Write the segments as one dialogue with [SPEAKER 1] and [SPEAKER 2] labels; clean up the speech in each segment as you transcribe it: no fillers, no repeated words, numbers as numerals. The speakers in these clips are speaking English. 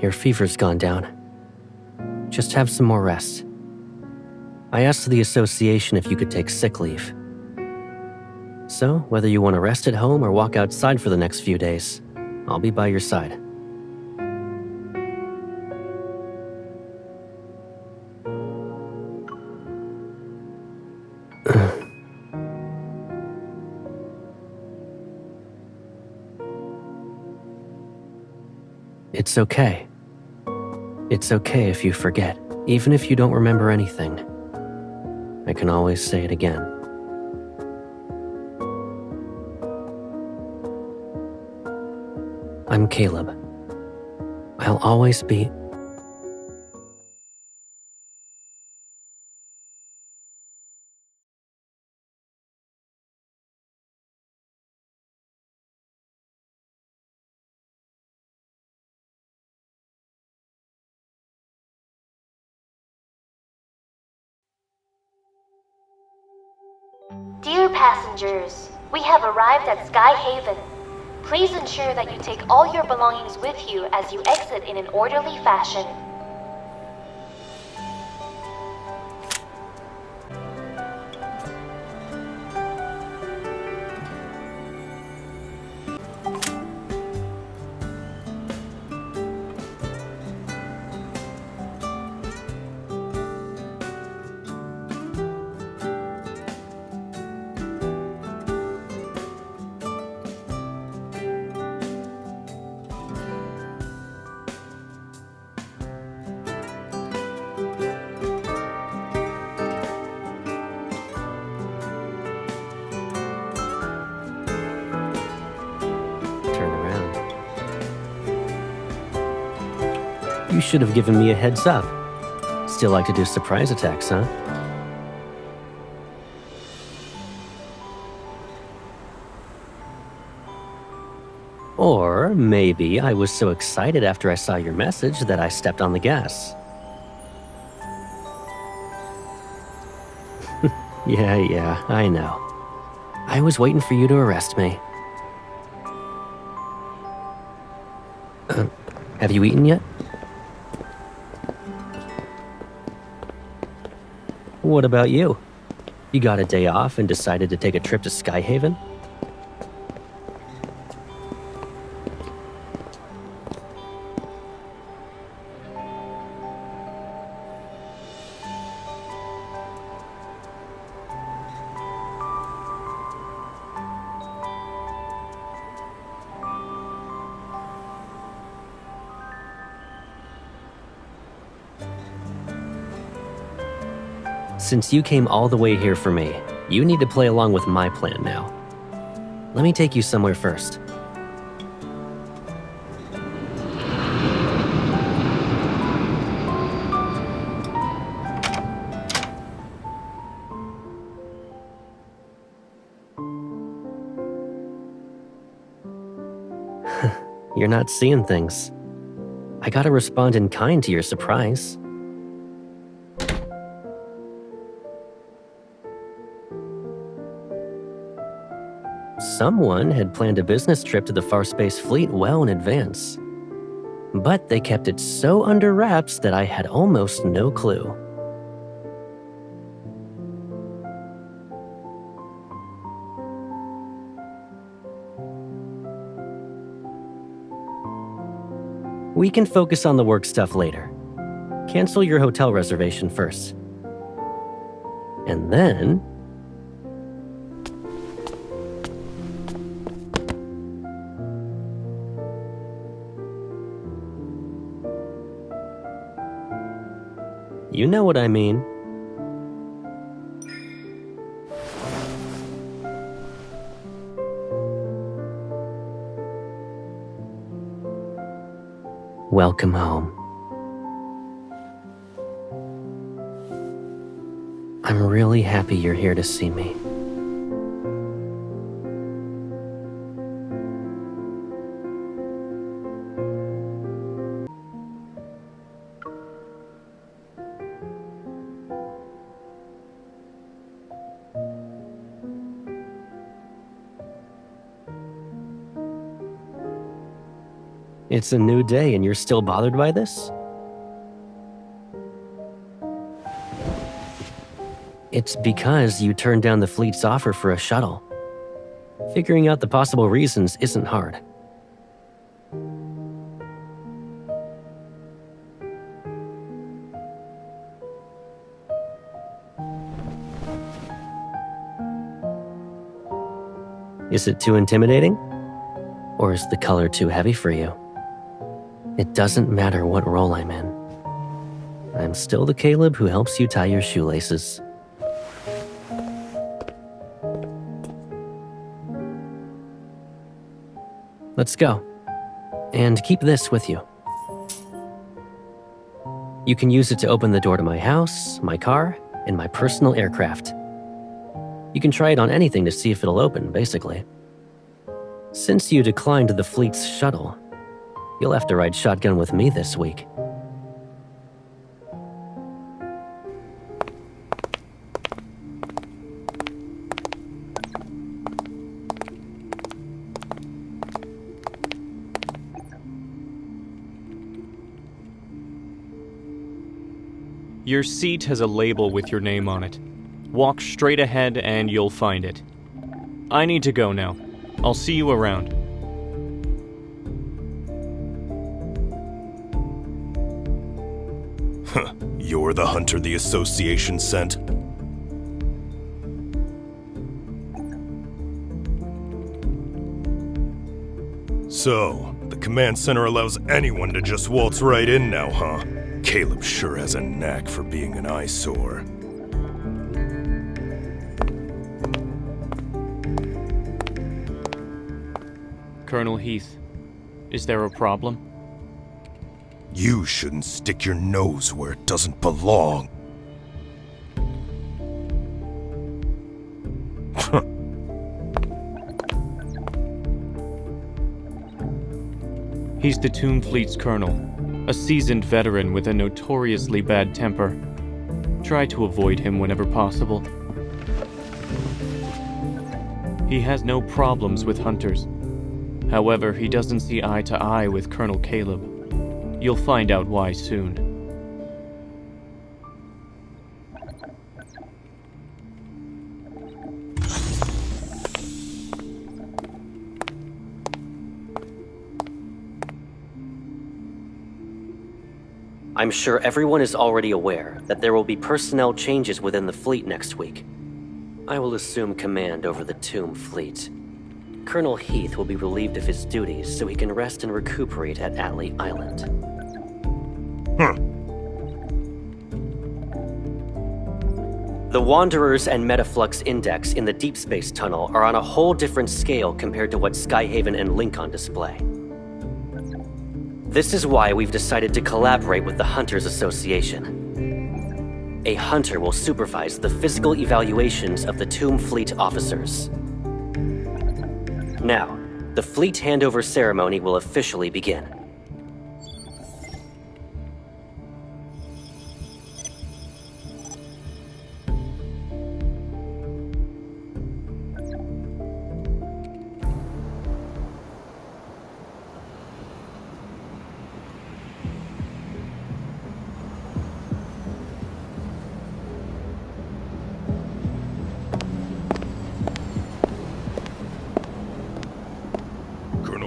[SPEAKER 1] Your fever's gone down. Just have some more rest. I asked the association if you could take sick leave. So, whether you want to rest at home or walk outside for the next few days, I'll be by your side. It's okay. It's okay if you forget, even if you don't remember anything. I can always say it again. I'm Caleb. I'll always be...
[SPEAKER 2] Dear passengers, we have arrived at Sky Haven. Please ensure that you take all your belongings with you as you exit in an orderly fashion.
[SPEAKER 1] Turn around. You should have given me a heads up. Still like to do surprise attacks, huh? Or maybe I was so excited after I saw your message that I stepped on the gas. Yeah, I know. I was waiting for you to arrest me. Have you eaten yet? What about you? You got a day off and decided to take a trip to Skyhaven? Since you came all the way here for me, you need to play along with my plan now. Let me take you somewhere first. You're not seeing things. I gotta respond in kind to your surprise. Someone had planned a business trip to the Far Space Fleet well in advance. But they kept it so under wraps that I had almost no clue. We can focus on the work stuff later. Cancel your hotel reservation first. And then... you know what I mean. Welcome home. I'm really happy you're here to see me. It's a new day and you're still bothered by this? It's because you turned down the fleet's offer for a shuttle. Figuring out the possible reasons isn't hard. Is it too intimidating? Or is the color too heavy for you? It doesn't matter what role I'm in. I'm still the Caleb who helps you tie your shoelaces. Let's go. And keep this with you. You can use it to open the door to my house, my car, and my personal aircraft. You can try it on anything to see if it'll open, basically. Since you declined the fleet's shuttle, you'll have to ride shotgun with me this week.
[SPEAKER 3] Your seat has a label with your name on it. Walk straight ahead and you'll find it. I need to go now. I'll see you around.
[SPEAKER 4] Huh, you're the hunter the Association sent? So, the command center allows anyone to just waltz right in now, huh? Caleb sure has a knack for being an eyesore.
[SPEAKER 3] Colonel Heath, is there a problem?
[SPEAKER 4] You shouldn't stick your nose where it doesn't belong.
[SPEAKER 3] He's the Tomb Fleet's colonel, a seasoned veteran with a notoriously bad temper. Try to avoid him whenever possible. He has no problems with hunters. However, he doesn't see eye to eye with Colonel Caleb. You'll find out why soon.
[SPEAKER 1] I'm sure everyone is already aware that there will be personnel changes within the fleet next week. I will assume command over the Tomb Fleet. Colonel Heath will be relieved of his duties so he can rest and recuperate at Atlee Island. The Wanderers and Metaflux Index in the Deep Space Tunnel are on a whole different scale compared to what Skyhaven and Lincoln display. This is why we've decided to collaborate with the Hunters Association. A hunter will supervise the physical evaluations of the Tomb Fleet officers. Now, the fleet handover ceremony will officially begin.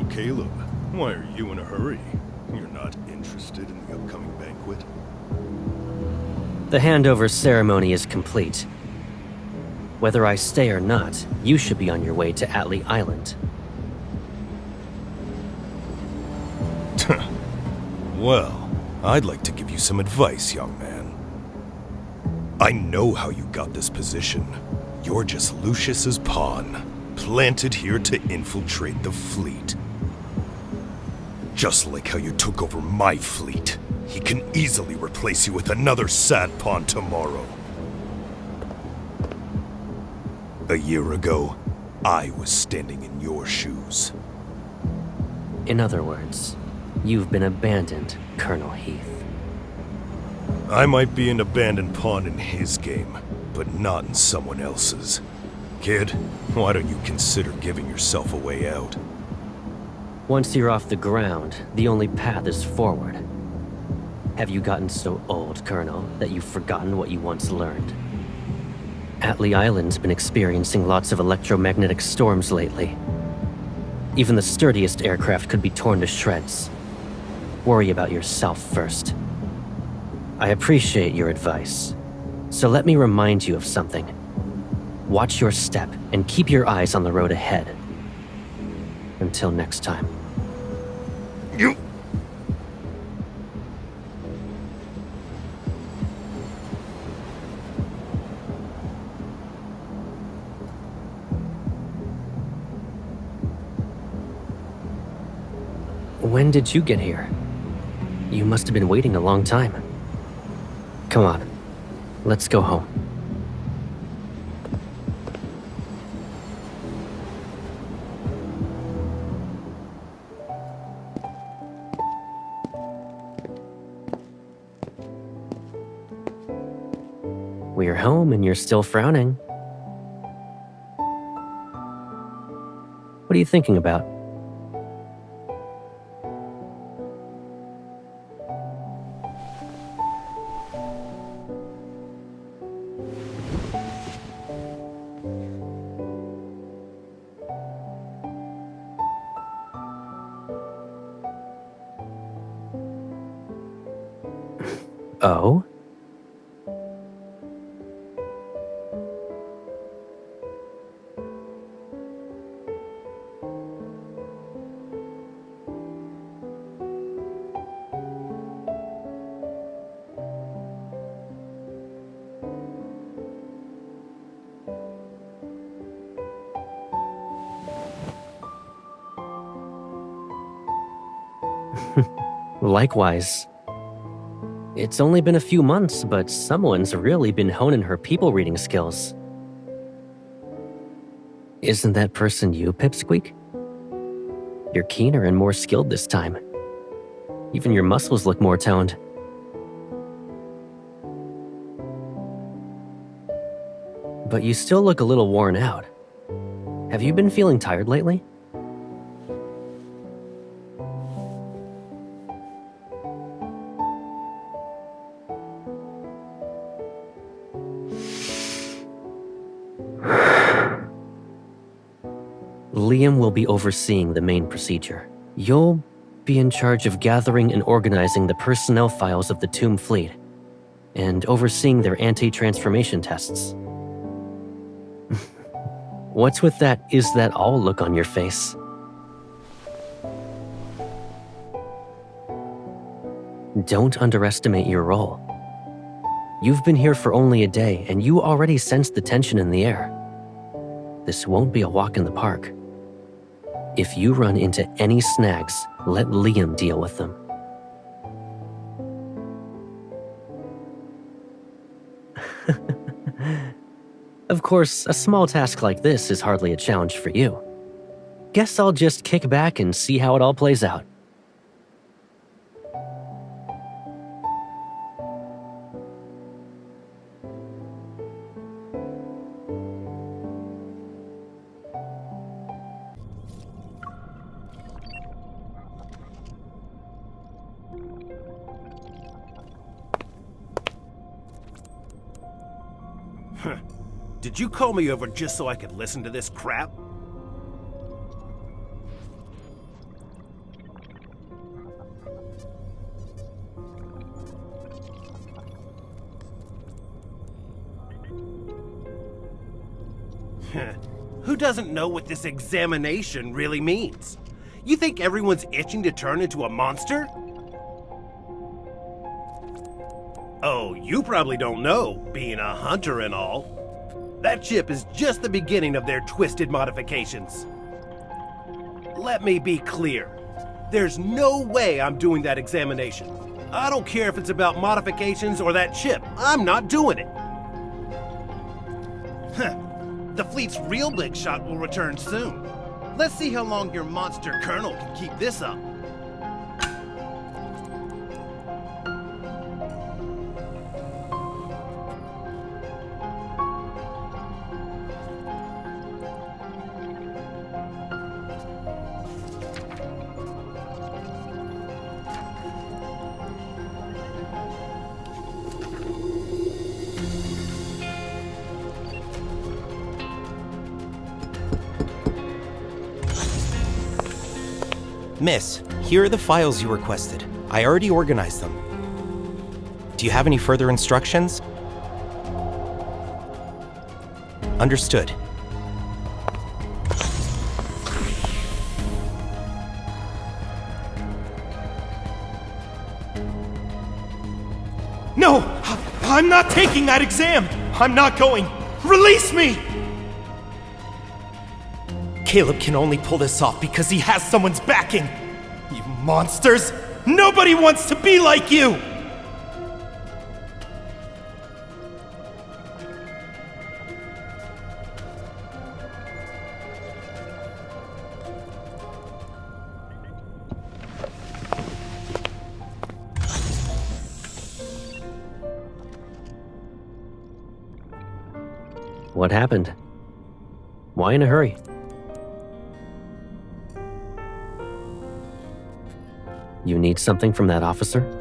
[SPEAKER 4] Caleb, why are you in a hurry? You're not interested in the upcoming banquet?
[SPEAKER 1] The handover ceremony is complete. Whether I stay or not, you should be on your way to Atlee Island.
[SPEAKER 4] Well, I'd like to give you some advice, young man. I know how you got this position. You're just Lucius's pawn, planted here to infiltrate the fleet. Just like how you took over my fleet, he can easily replace you with another sad pawn tomorrow. A year ago, I was standing in your shoes.
[SPEAKER 1] In other words, you've been abandoned, Colonel Heath.
[SPEAKER 4] I might be an abandoned pawn in his game, but not in someone else's. Kid, why don't you consider giving yourself a way out?
[SPEAKER 1] Once you're off the ground, the only path is forward. Have you gotten so old, Colonel, that you've forgotten what you once learned? Atlee Island's been experiencing lots of electromagnetic storms lately. Even the sturdiest aircraft could be torn to shreds. Worry about yourself first. I appreciate your advice, so let me remind you of something. Watch your step and keep your eyes on the road ahead. Until next time.
[SPEAKER 4] You...
[SPEAKER 1] When did you get here? You must have been waiting a long time. Come on, let's go home. We're home and you're still frowning. What are you thinking about? Oh? Likewise. It's only been a few months, but someone's really been honing her people reading skills. Isn't that person you, Pipsqueak? You're keener and more skilled this time. Even your muscles look more toned. But you still look a little worn out. Have you been feeling tired lately? Liam will be overseeing the main procedure. You'll be in charge of gathering and organizing the personnel files of the Tomb Fleet, and overseeing their anti-transformation tests. What's with that "is that all" look on your face? Don't underestimate your role. You've been here for only a day, and you already sense the tension in the air. This won't be a walk in the park. If you run into any snags, let Liam deal with them. Of course, a small task like this is hardly a challenge for you. Guess I'll just kick back and see how it all plays out.
[SPEAKER 5] Did you call me over just so I could listen to this crap? Who doesn't know what this examination really means? You think everyone's itching to turn into a monster? Oh, you probably don't know, being a hunter and all. That chip is just the beginning of their twisted modifications. Let me be clear. There's no way I'm doing that examination. I don't care if it's about modifications or that chip. I'm not doing it. The fleet's real big shot will return soon. Let's see how long your monster colonel can keep this up.
[SPEAKER 6] Miss, here are the files you requested. I already organized them. Do you have any further instructions? Understood.
[SPEAKER 7] No! I'm not taking that exam! I'm not going! Release me! Caleb can only pull this off because he has someone's backing! You monsters! Nobody wants to be like you!
[SPEAKER 1] What happened? Why in a hurry? You need something from that officer?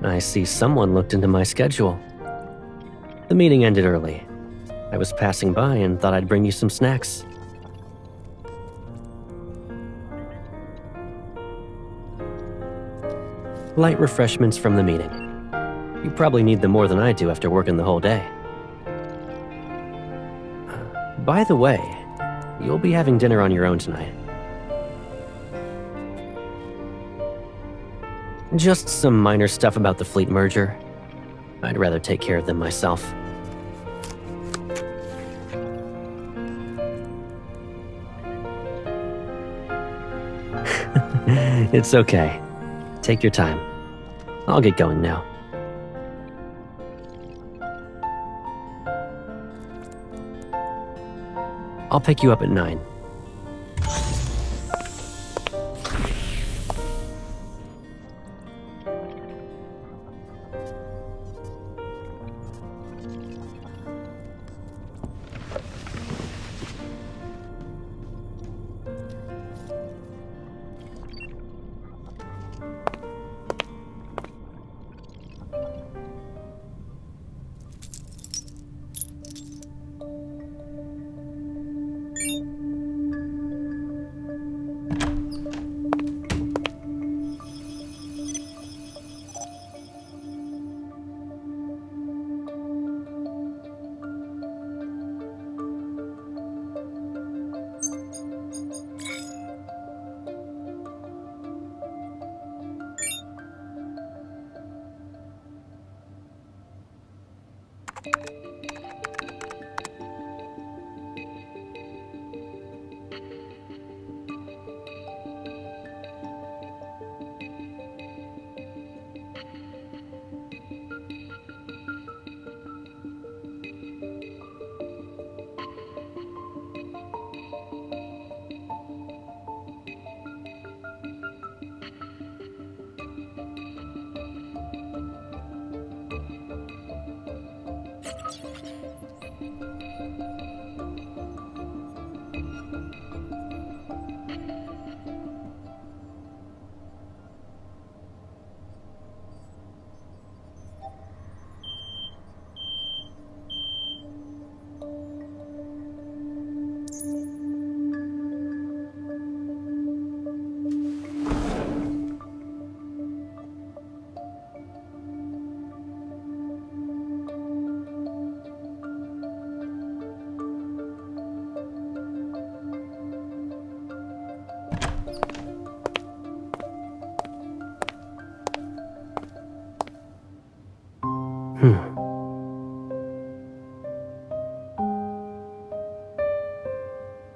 [SPEAKER 1] I see someone looked into my schedule. The meeting ended early. I was passing by and thought I'd bring you some snacks. Light refreshments from the meeting. You probably need them more than I do after working the whole day. By the way, you'll be having dinner on your own tonight. Just some minor stuff about the fleet merger. I'd rather take care of them myself. It's okay. Take your time. I'll get going now. I'll pick you up at 9.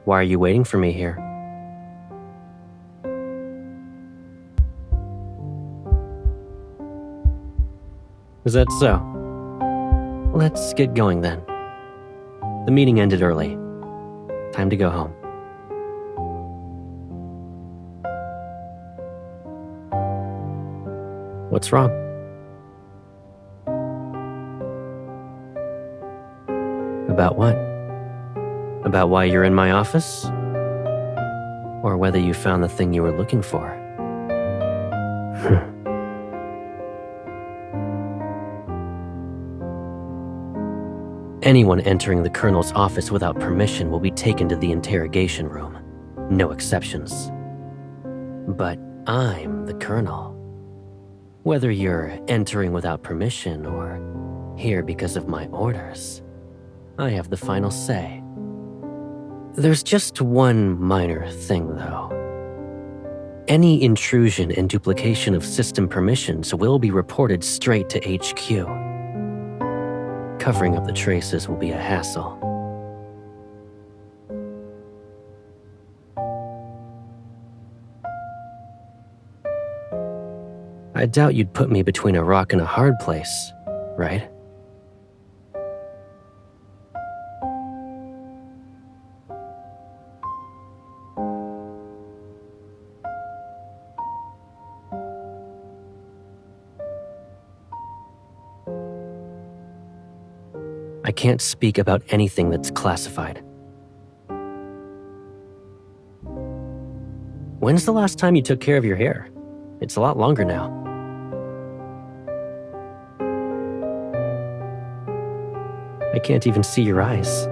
[SPEAKER 1] Why are you waiting for me here? Is that so? Let's get going then. The meeting ended early. Time to go home. What's wrong? About what? About why you're in my office? Or whether you found the thing you were looking for? Anyone entering the Colonel's office without permission will be taken to the interrogation room. No exceptions. But I'm the Colonel. Whether you're entering without permission or here because of my orders, I have the final say. There's just one minor thing, though. Any intrusion and duplication of system permissions will be reported straight to HQ. Covering up the traces will be a hassle. I doubt you'd put me between a rock and a hard place, right? I can't speak about anything that's classified. When's the last time you took care of your hair? It's a lot longer now. I can't even see your eyes.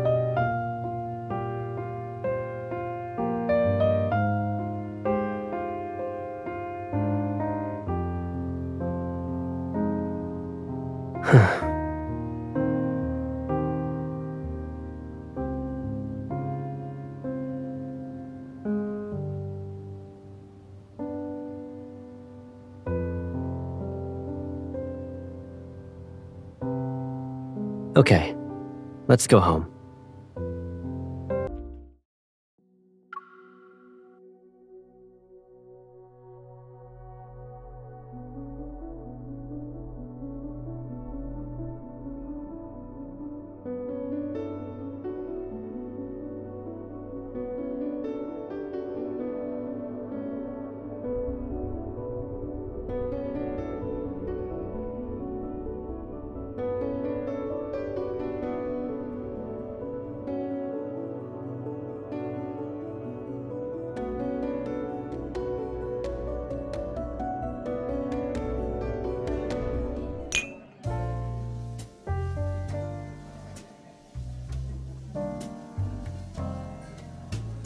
[SPEAKER 1] Okay, let's go home.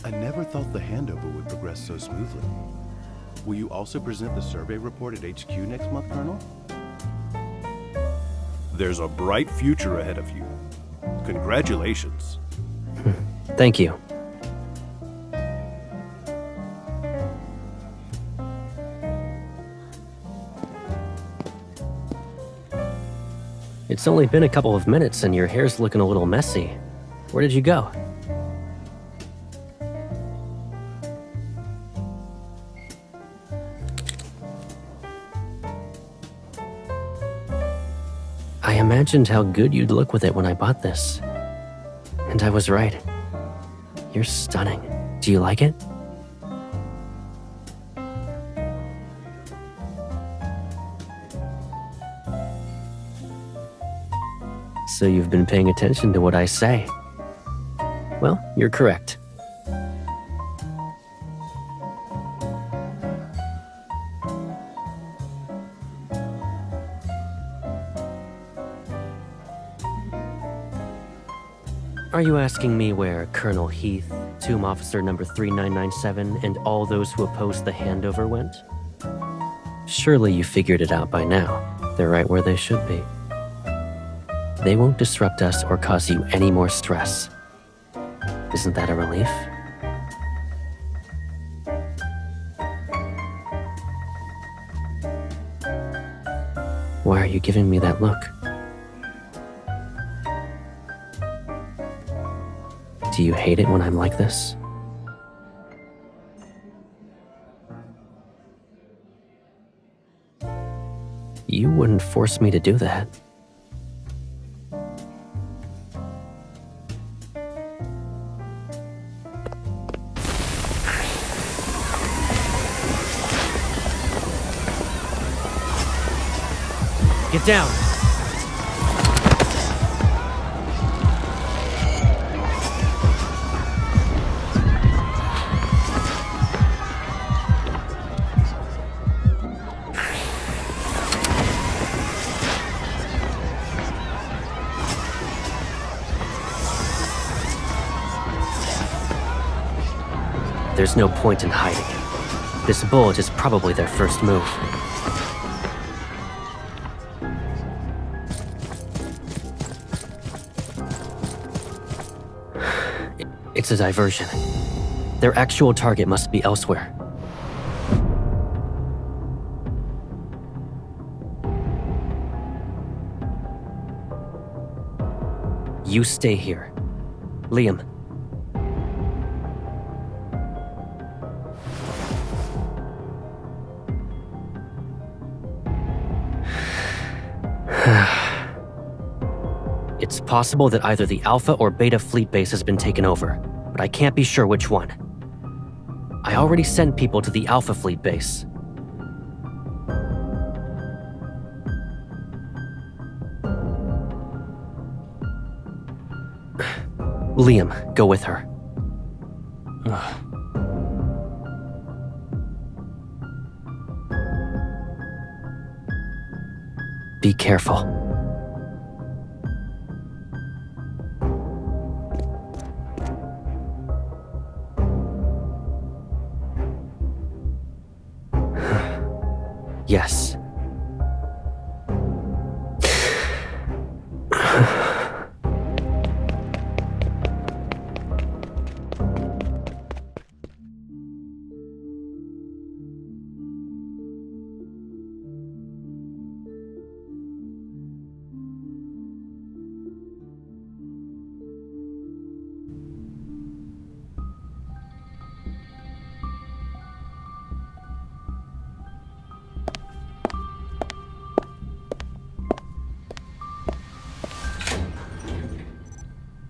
[SPEAKER 8] I never thought the handover would progress so smoothly. Will you also present the survey report at HQ next month, Colonel?
[SPEAKER 4] There's a bright future ahead of you. Congratulations.
[SPEAKER 1] Thank you. It's only been a couple of minutes and your hair's looking a little messy. Where did you go? I imagined how good you'd look with it when I bought this. And I was right. You're stunning. Do you like it? So you've been paying attention to what I say. Well, you're correct. Are you asking me where Colonel Heath, Tomb Officer number 3997, and all those who opposed the handover went? Surely you figured it out by now. They're right where they should be. They won't disrupt us or cause you any more stress. Isn't that a relief? Why are you giving me that look? Do you hate it when I'm like this? You wouldn't force me to do that. down. There's no point in hiding. This bulge is probably their first move. It's a diversion. Their actual target must be elsewhere. You stay here. Liam. It's possible that either the Alpha or Beta fleet base has been taken over, but I can't be sure which one. I already sent people to the Alpha fleet base. Liam, go with her. Be careful. Yes.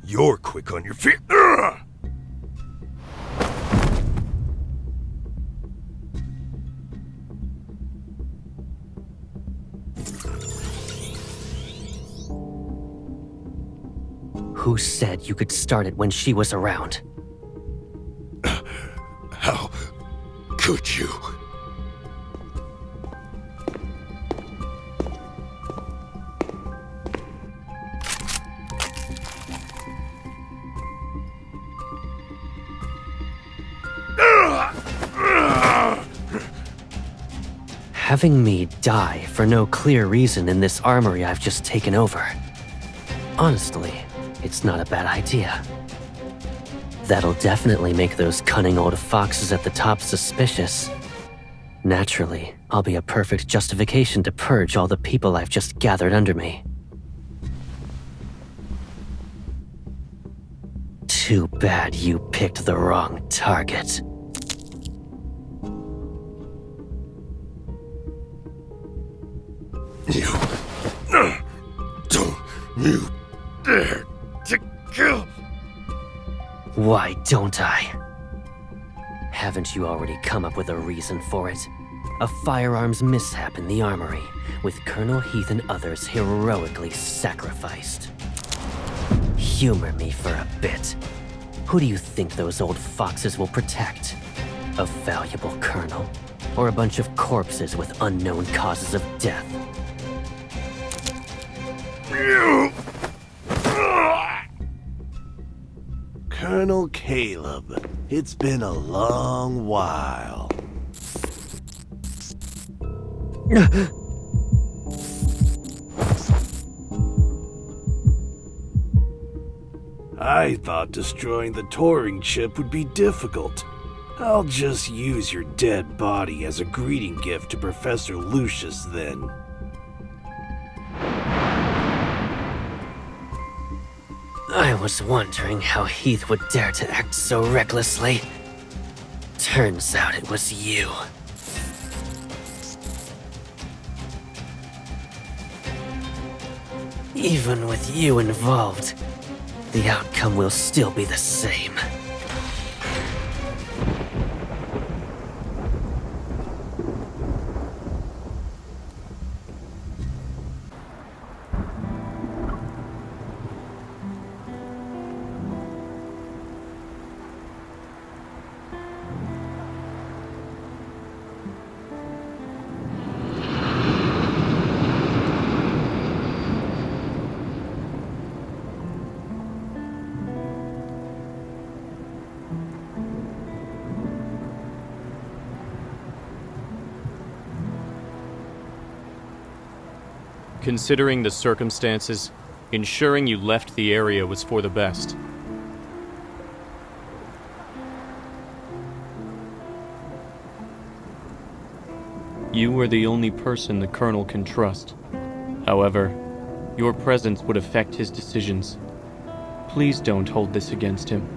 [SPEAKER 4] You're quick on your feet. Ugh!
[SPEAKER 1] Who said you could start it when she was around?
[SPEAKER 4] How could you?
[SPEAKER 1] Having me die for no clear reason in this armory I've just taken over. Honestly, it's not a bad idea. That'll definitely make those cunning old foxes at the top suspicious. Naturally, I'll be a perfect justification to purge all the people I've just gathered under me. Too bad you picked the wrong target.
[SPEAKER 4] You don't you dare to kill.
[SPEAKER 1] Why don't I? Haven't you already come up with a reason for it? A firearms mishap in the armory, with Colonel Heath and others heroically sacrificed. Humor me for a bit. Who do you think those old foxes will protect? A valuable colonel? Or a bunch of corpses with unknown causes of death?
[SPEAKER 5] Colonel Caleb, it's been a long while. I thought destroying the Turing chip would be difficult. I'll just use your dead body as a greeting gift to Professor Lucius then.
[SPEAKER 1] I was wondering how Heath would dare to act so recklessly. Turns out it was you. Even with you involved, the outcome will still be the same.
[SPEAKER 3] Considering the circumstances, ensuring you left the area was for the best. You were the only person the Colonel can trust. However, your presence would affect his decisions. Please don't hold this against him.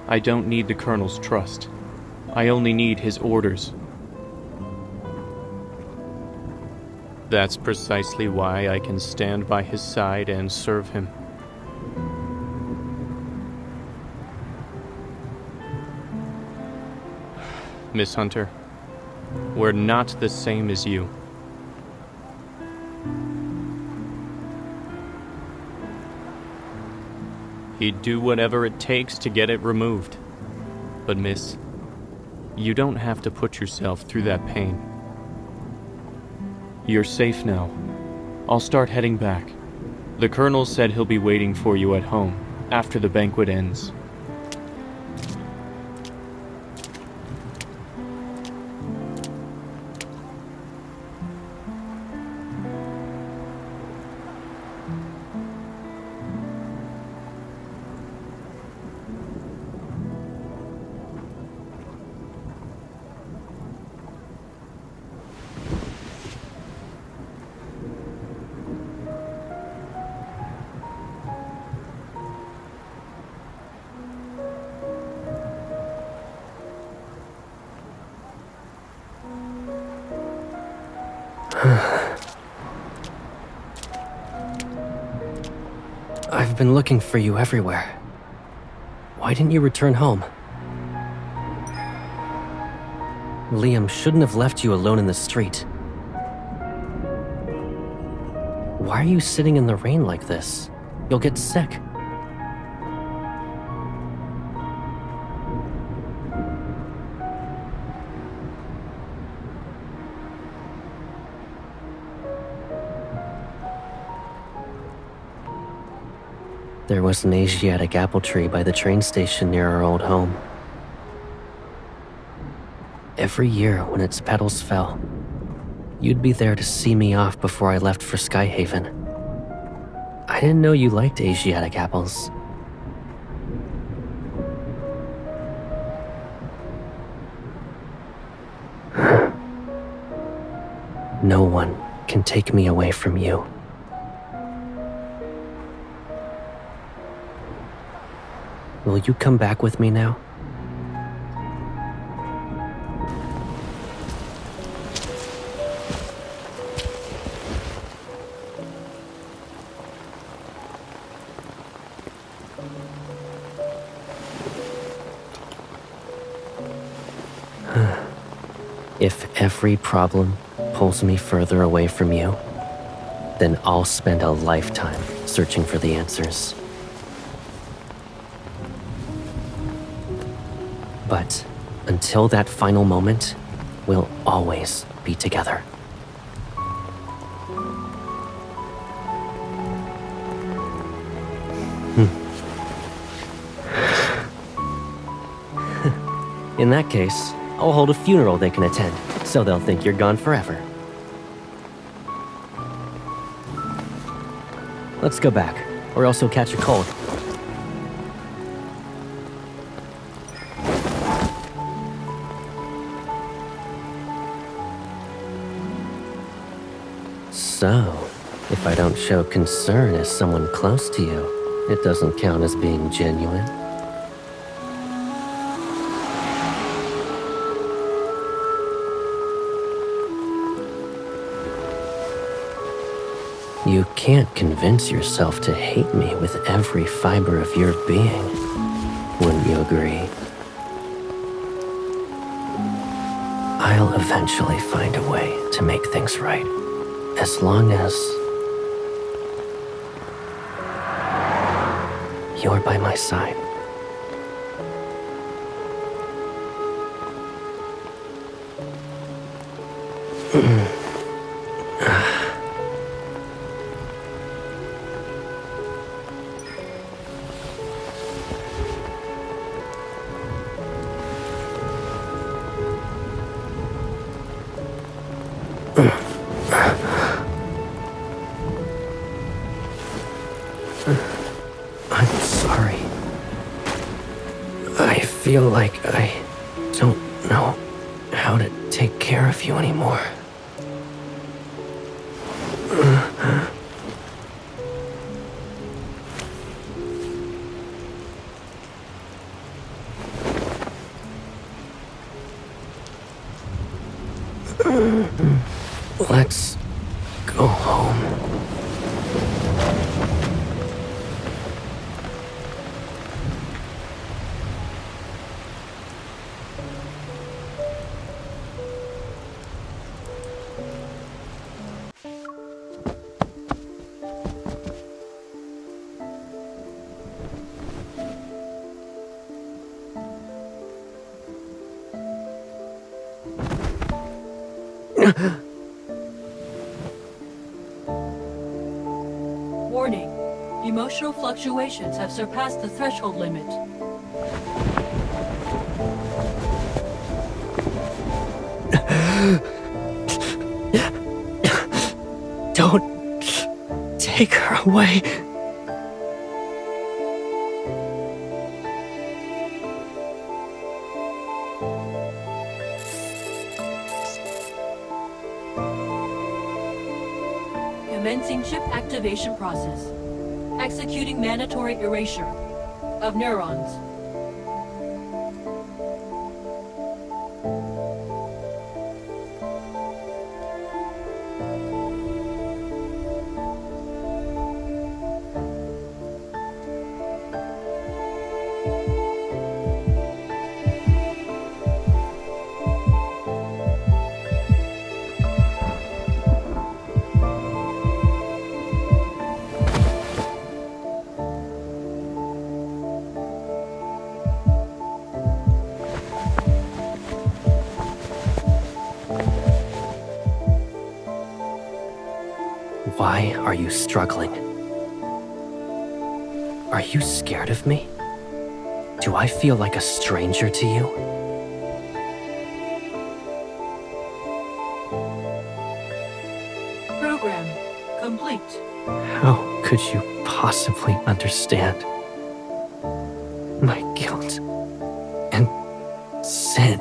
[SPEAKER 3] I don't need the Colonel's trust. I only need his orders. That's precisely why I can stand by his side and serve him. Miss Hunter, we're not the same as you. He'd do whatever it takes to get it removed. But miss, you don't have to put yourself through that pain. You're safe now. I'll start heading back. The Colonel said he'll be waiting for you at home after the banquet ends.
[SPEAKER 1] I've been looking for you everywhere. Why didn't you return home? Liam shouldn't have left you alone in the street. Why are you sitting in the rain like this? You'll get sick. There was an Asiatic apple tree by the train station near our old home. Every year when its petals fell, you'd be there to see me off before I left for Skyhaven. I didn't know you liked Asiatic apples. No one can take me away from you. Will you come back with me now? If every problem pulls me further away from you, then I'll spend a lifetime searching for the answers. But until that final moment, we'll always be together. In that case, I'll hold a funeral they can attend, so they'll think you're gone forever. Let's go back, or else you'll catch a cold. So, if I don't show concern as someone close to you, it doesn't count as being genuine. You can't convince yourself to hate me with every fiber of your being, wouldn't you agree? I'll eventually find a way to make things right, as long as you're by my side. I'm sorry. I feel like I don't know how to take care of you anymore. Let's go home.
[SPEAKER 9] Warning. Emotional fluctuations have surpassed the threshold limit.
[SPEAKER 1] Don't take her away.
[SPEAKER 9] Commencing chip activation process. Executing mandatory erasure of neurons.
[SPEAKER 1] Why are you struggling? Are you scared of me? Do I feel like a stranger to you?
[SPEAKER 9] Program complete.
[SPEAKER 1] How could you possibly understand my guilt and sin?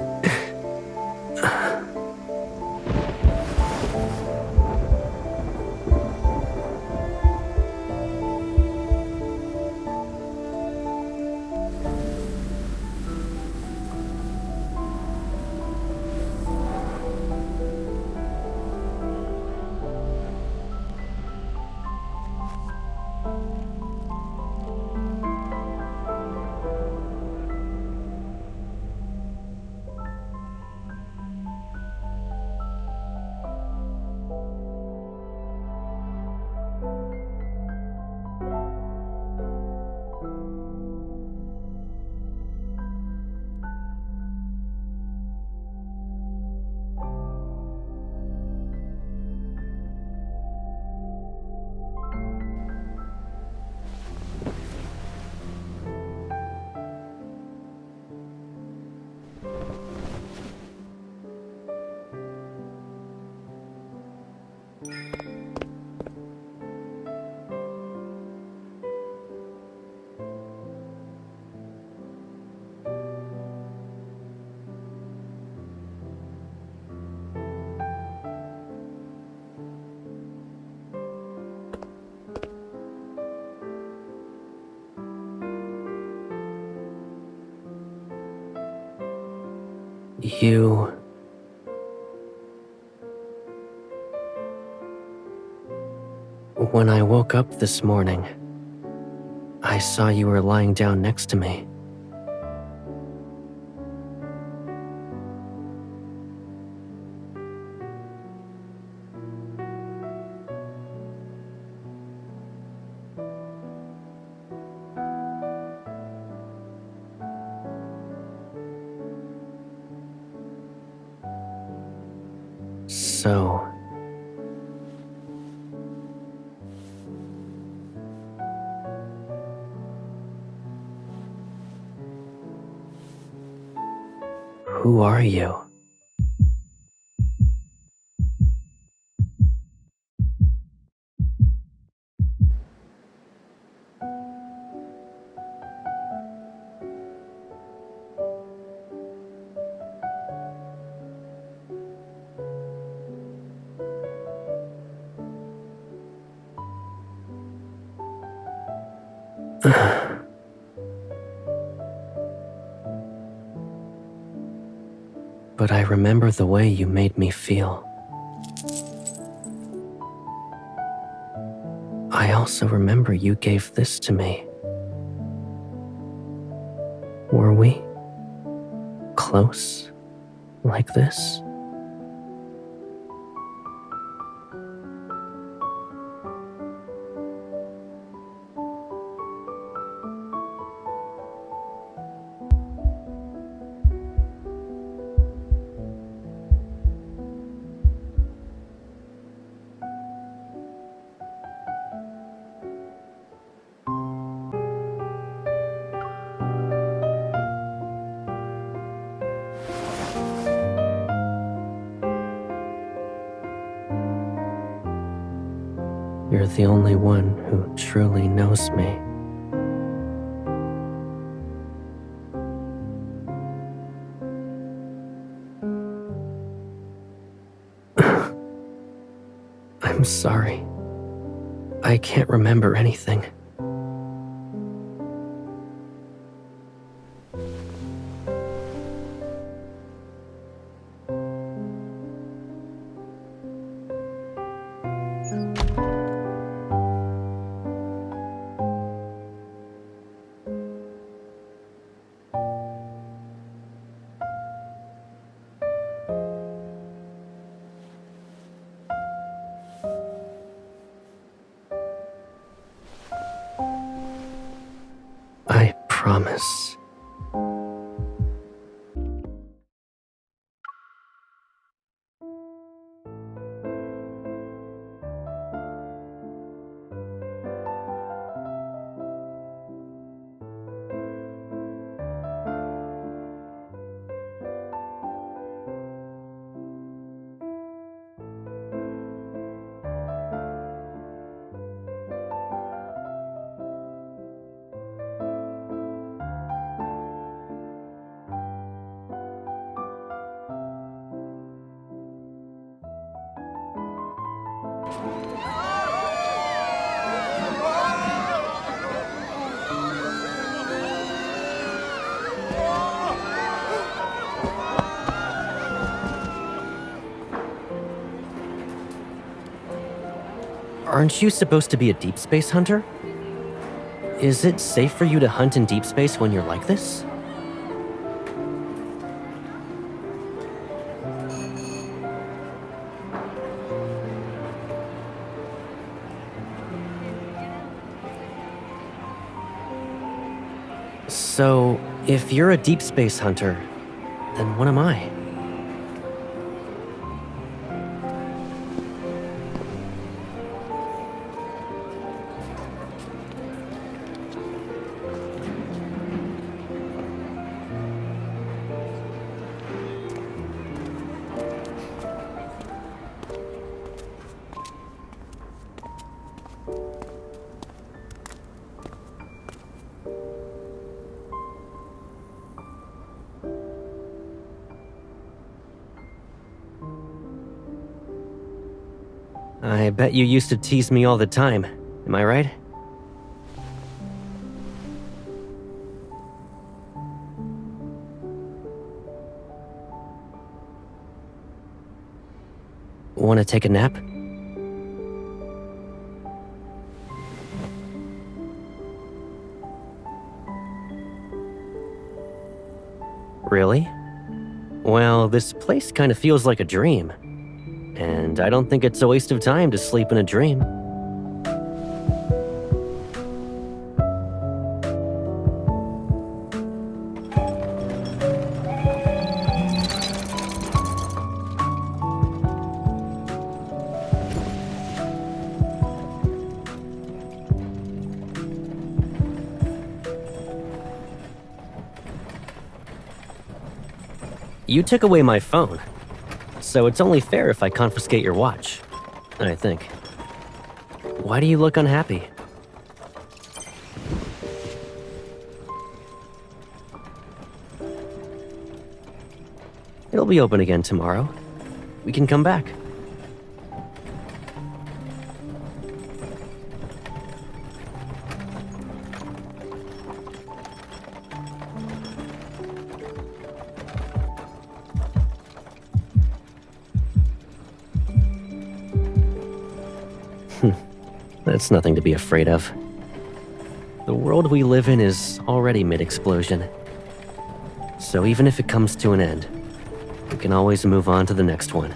[SPEAKER 1] You... When I woke up this morning, I saw you were lying down next to me. So... Who are you? but I remember the way you made me feel. I also remember you gave this to me. Were we close like this? You're the only one who truly knows me. I'm sorry. I can't remember anything. I promise. Aren't you supposed to be a deep space hunter? Is it safe for you to hunt in deep space when you're like this? So, if you're a deep space hunter, then what am I? I bet you used to tease me all the time, am I right? Want to take a nap? Really? Well, this place kind of feels like a dream. And I don't think it's a waste of time to sleep in a dream. You took away my phone. So it's only fair if I confiscate your watch, I think. Why do you look unhappy? It'll be open again tomorrow. We can come back. That's nothing to be afraid of. The world we live in is already mid-explosion. So even if it comes to an end, we can always move on to the next one.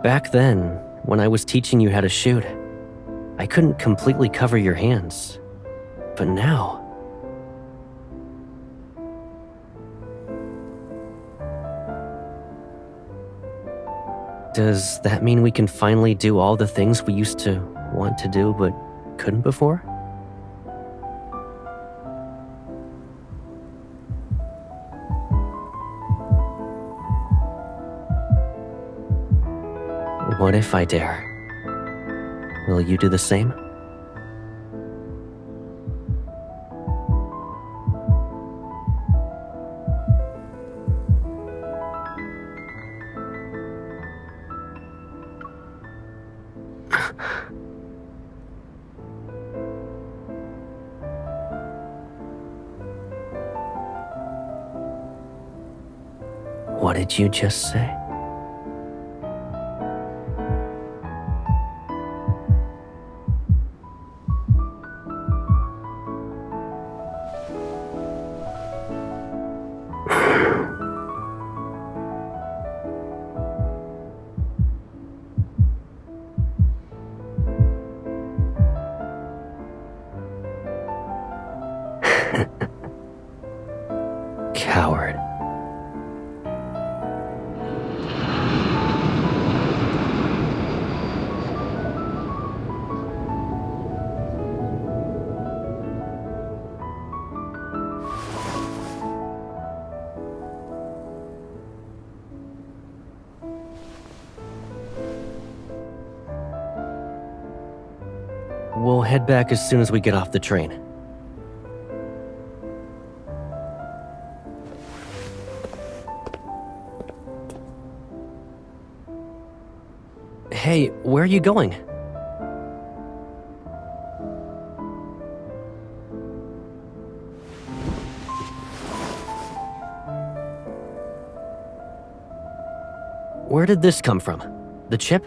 [SPEAKER 1] Back then, when I was teaching you how to shoot, I couldn't completely cover your hands. But now... Does that mean we can finally do all the things we used to want to do but couldn't before? What if I dare? Will you do the same? What did you just say? Coward. We'll head back as soon as we get off the train. Hey, where are you going? Where did this come from? The chip?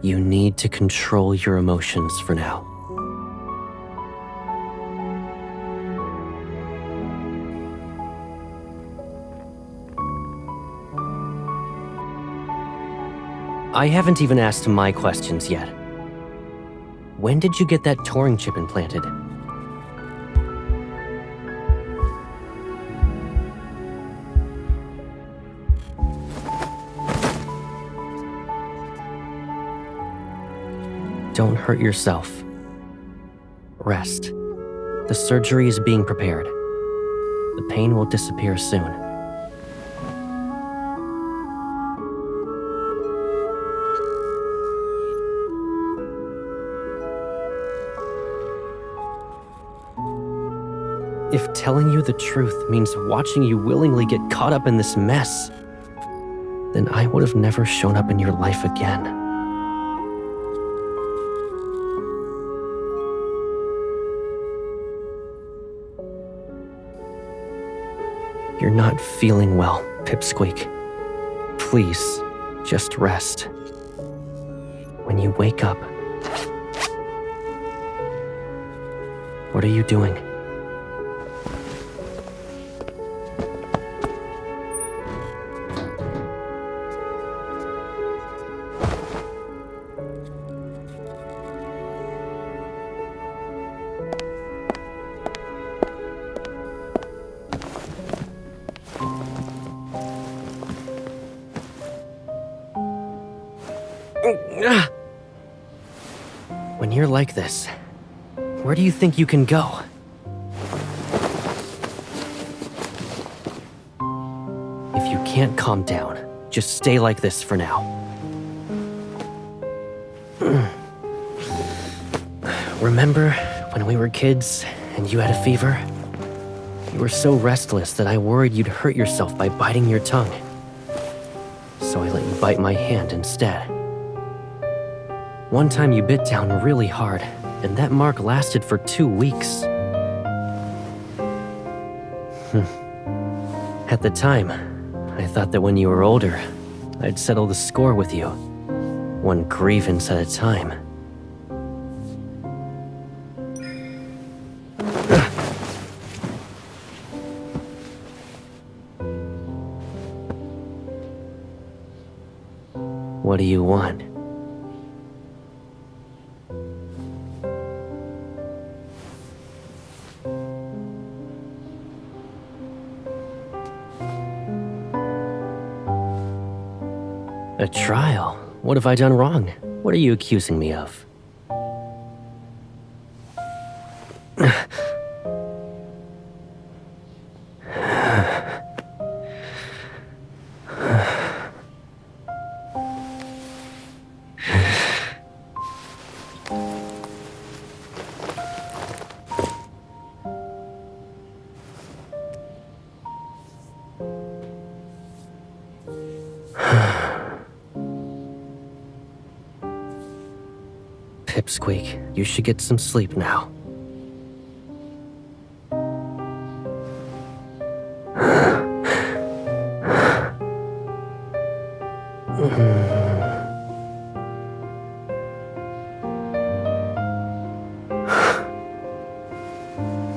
[SPEAKER 1] You need to control your emotions for now. I haven't even asked my questions yet. When did you get that Turing chip implanted? Don't hurt yourself. Rest. The surgery is being prepared. The pain will disappear soon. If telling you the truth means watching you willingly get caught up in this mess, then I would have never shown up in your life again. You're not feeling well, Pipsqueak. Please, just rest. When you wake up... What are you doing? When you're like this, where do you think you can go? If you can't calm down, just stay like this for now. Remember when we were kids and you had a fever? You were so restless that I worried you'd hurt yourself by biting your tongue. So I let you bite my hand instead. One time you bit down really hard, and that mark lasted for 2 weeks. At the time, I thought that when you were older, I'd settle the score with you, one grievance at a time. What do you want? A trial? What have I done wrong? What are you accusing me of? Pipsqueak, you should get some sleep now.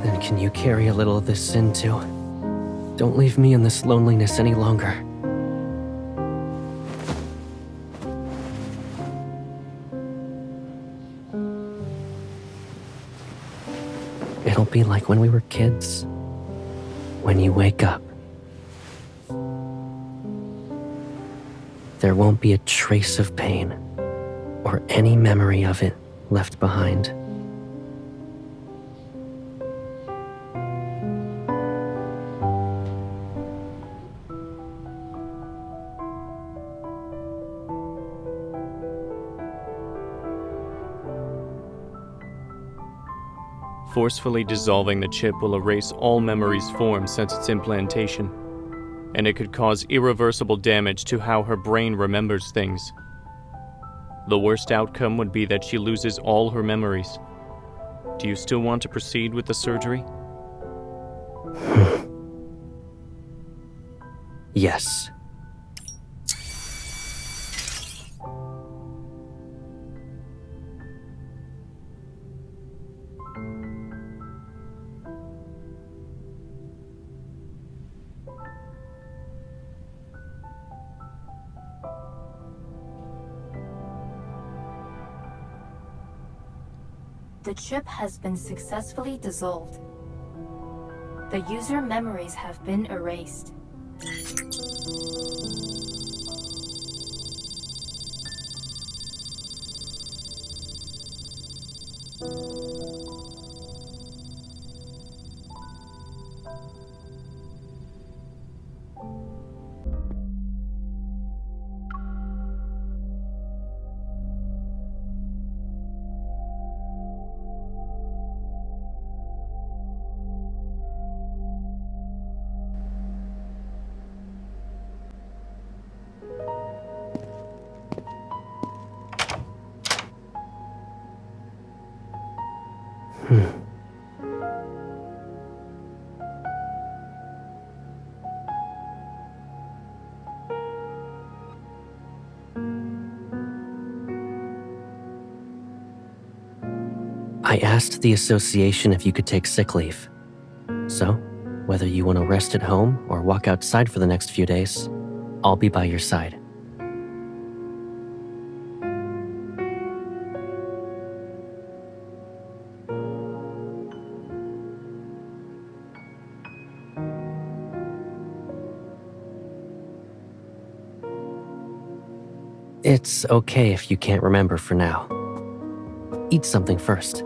[SPEAKER 1] Then can you carry a little of this sin too? Don't leave me in this loneliness any longer. It'll be like when we were kids. When you wake up, there won't be a trace of pain or any memory of it left behind.
[SPEAKER 3] Forcefully dissolving the chip will erase all memories formed since its implantation, and it could cause irreversible damage to how her brain remembers things. The worst outcome would be that she loses all her memories. Do you still want to proceed with the surgery?
[SPEAKER 1] Yes.
[SPEAKER 2] The chip has been successfully dissolved. The user memories have been erased. I asked the association if you could take sick leave. So, whether you want to rest at home or walk outside for the next few days, I'll be by your side. It's okay if you can't remember for now. Eat something first.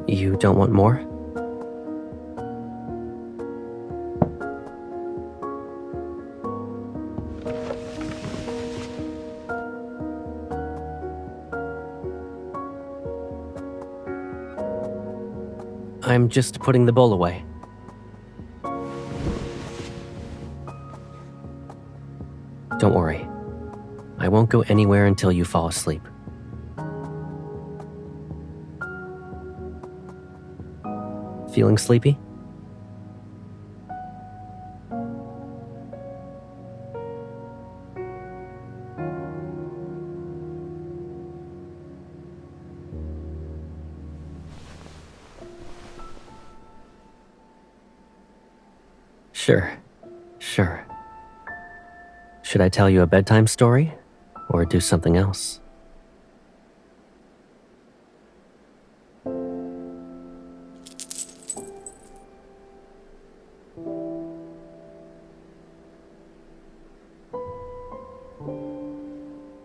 [SPEAKER 2] You don't want more? I'm just putting the bowl away. Don't worry. I won't go anywhere until you fall asleep. Feeling sleepy? Sure. Should I tell you a bedtime story or do something else?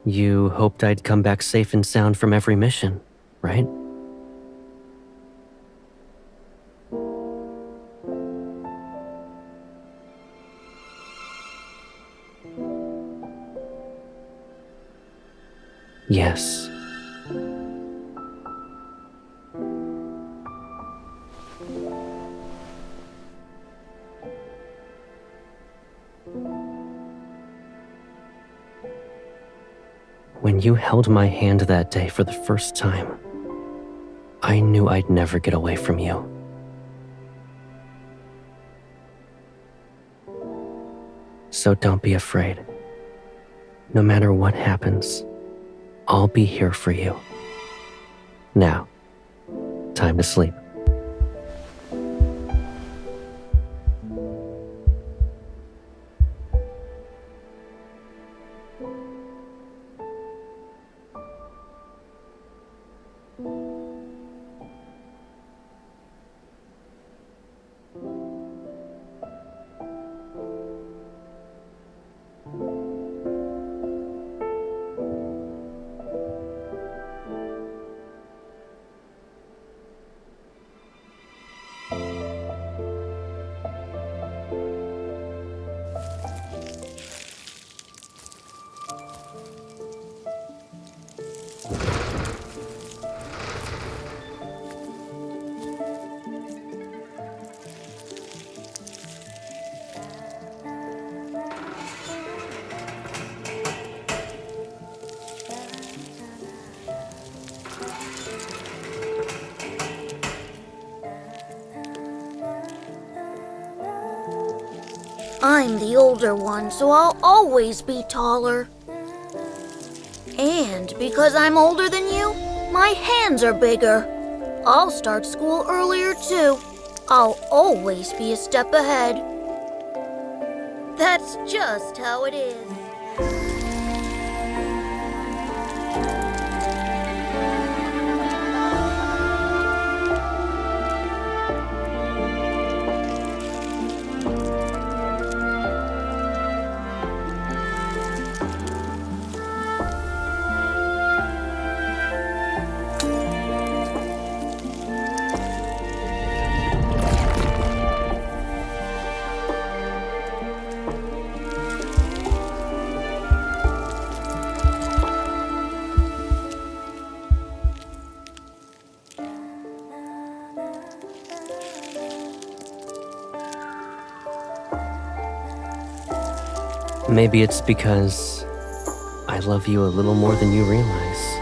[SPEAKER 2] You hoped I'd come back safe and sound from every mission, right? Yes. When you held my hand that day for the first time, I knew I'd never get away from you. So don't be afraid. No matter what happens, I'll be here for you. Now, time to sleep.
[SPEAKER 10] I'm the older one, so I'll always be taller. And because I'm older than you, my hands are bigger. I'll start school earlier too. I'll always be a step ahead. That's just how it is.
[SPEAKER 2] Maybe it's because I love you a little more than you realize.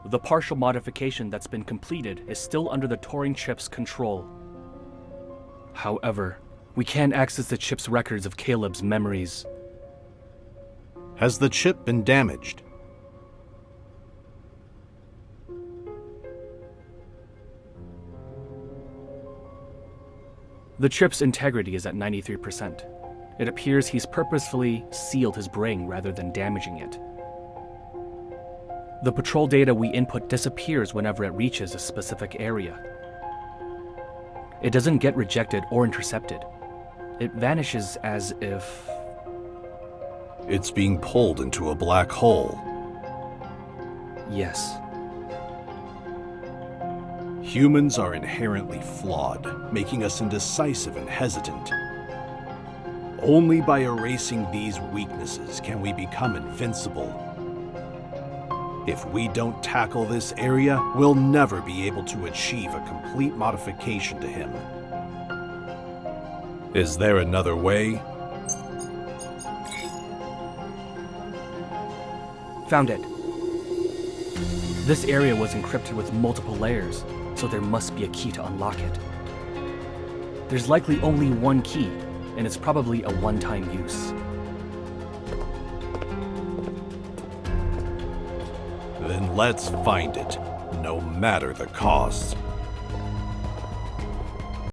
[SPEAKER 11] The partial modification that's been completed is still under the Turing chip's control. However, we can't access the chip's records of Caleb's memories.
[SPEAKER 8] Has the chip been damaged?
[SPEAKER 11] The chip's integrity is at 93%. It appears he's purposefully sealed his brain rather than damaging it. The patrol data we input disappears whenever it reaches a specific area. It doesn't get rejected or intercepted. It vanishes as if...
[SPEAKER 8] It's being pulled into a black hole.
[SPEAKER 11] Yes.
[SPEAKER 8] Humans are inherently flawed, making us indecisive and hesitant. Only by erasing these weaknesses can we become invincible. If we don't tackle this area, we'll never be able to achieve a complete modification to him. Is there another way?
[SPEAKER 11] Found it. This area was encrypted with multiple layers, so there must be a key to unlock it. There's likely only one key, and it's probably a one-time use.
[SPEAKER 8] Then let's find it, no matter the cost.